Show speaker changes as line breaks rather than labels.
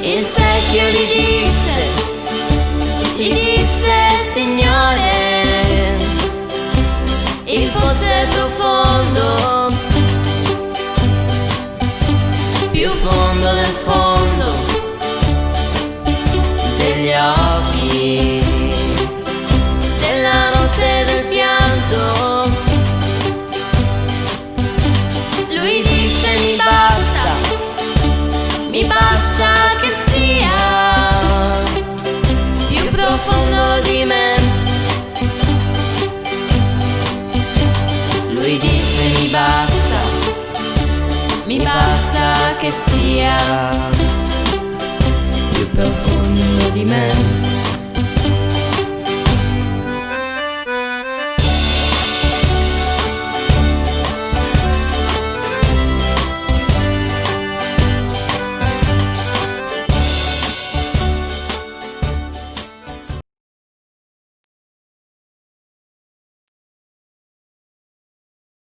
Il secchio gli disse Signore, il pozzo è profondo, più fondo del fondo degli occhi, della notte del pianto. Lui disse mi basta che sia più profondo di me. Lui disse mi basta che sia più profondo di me.